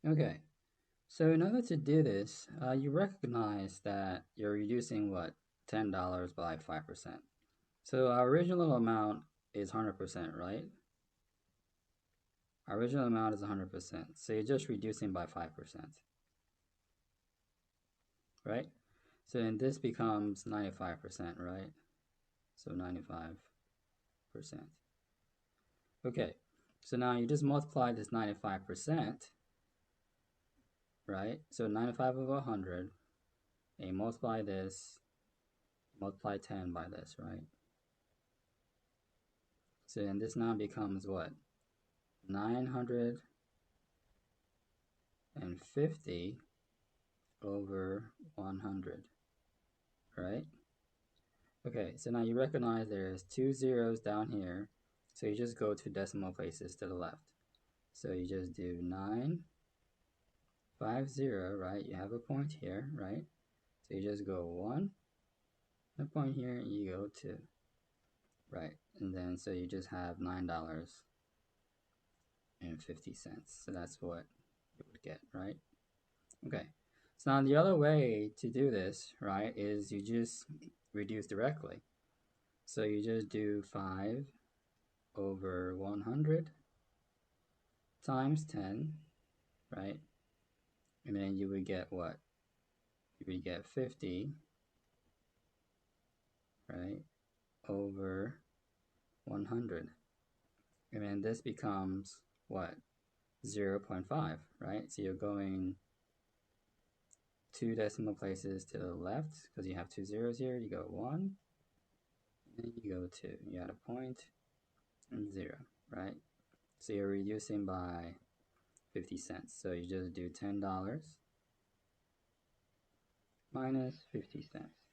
Okay, so in order to do this, you recognize that you're reducing what? $10 by 5%. So our original amount is 100%, right? Our original amount is 100%. So you're just reducing by 5%, right? So then this becomes 95%, right? So 95%. Okay, so now you just multiply this 95%, right? So 95 over 100, and you multiply this, multiply 10 by this, right? So then this now becomes what? 950 over 100, right? Okay, so now you recognize there's two zeros down here, so you just go two decimal places to the left. So you just do 950, right? You have a point here, right? So you just go 1, a point here, and you go 2, right? And then so you just have $9.50. So that's what you would get, right? Okay. So now the other way to do this, right, is you just reduce directly. So you just do 5 over 100 times 10, right? And then you would get what? You would get 50, right, over 100. And then this becomes what? 0.5, right? So you're going two decimal places to the left because you have two zeros here. You go 1, and you go 2. You add a point and 0, right? So you're reducing by 50 cents. So you just do $10 minus 50 cents,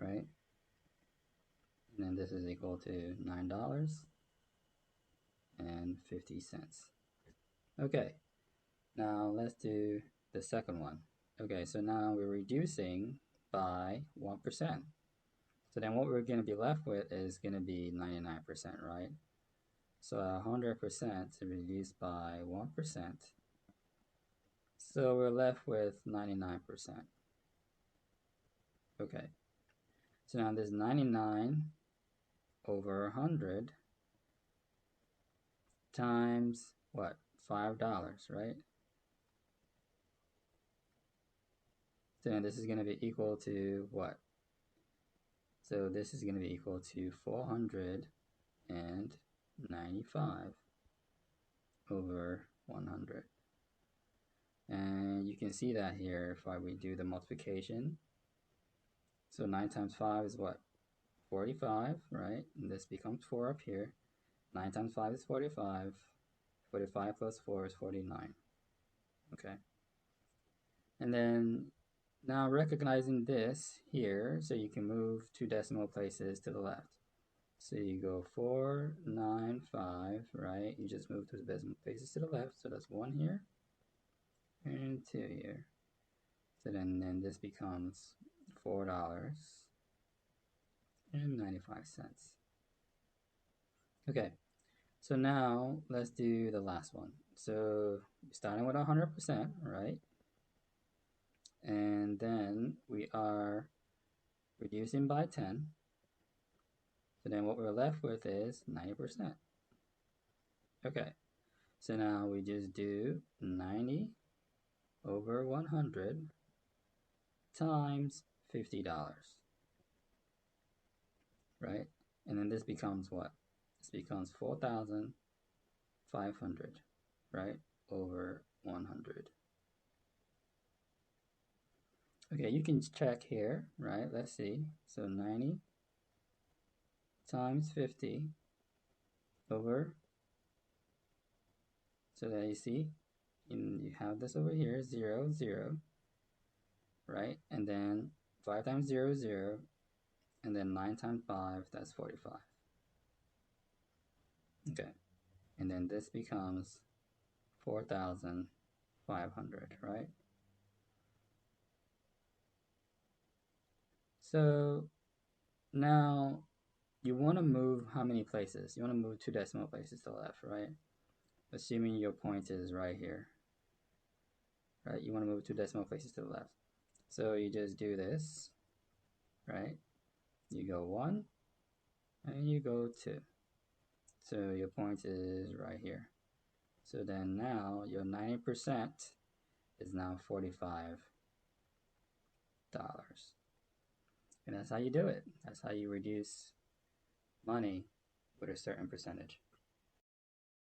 right? And then this is equal to $9.50. Okay, now let's do the second one. Okay, so now we're reducing by 1%. So then what we're going to be left with is going to be 99%, right? So 100% is reduced by 1%. So we're left with 99%. Okay, so now this 99 over 100 times what? $5, right? So then this is going to be equal to what? So this is going to be equal to 495 over 100. And you can see that here if we do the multiplication. So 9 times 5 is what? 45, right? And this becomes 4 up here. 9 times 5 is 45. 45 plus 4 is 49. Okay. And then now recognizing this here, so you can move two decimal places to the left. So you go 495, right? You just move two decimal places to the left. So that's 1 here and 2 here. So then this becomes $4.95. Okay, so now let's do the last one. So starting with 100%, right? And then we are reducing by 10. So then what we're left with is 90%. Okay, so now we just do 90 over 100 times $50, right? And then this becomes what? This becomes 4,500, right? Over 100. Okay, you can check here, right? Let's see. So 90 times 50 over, so that you see, you have this over here, 0, 0, right? And then 5 times 0, 0, and then 9 times 5, that's 45. Okay, and then this becomes 4,500, right? So now you want to move how many places? You want to move two decimal places to the left, right? assuming your point is right here, right? You want to move 2 decimal places to the left. So you just do this, right? You go 1 and you go 2. So your point is right here. So then now your 90% is now $45. And that's how you do it. That's how you reduce money with a certain percentage.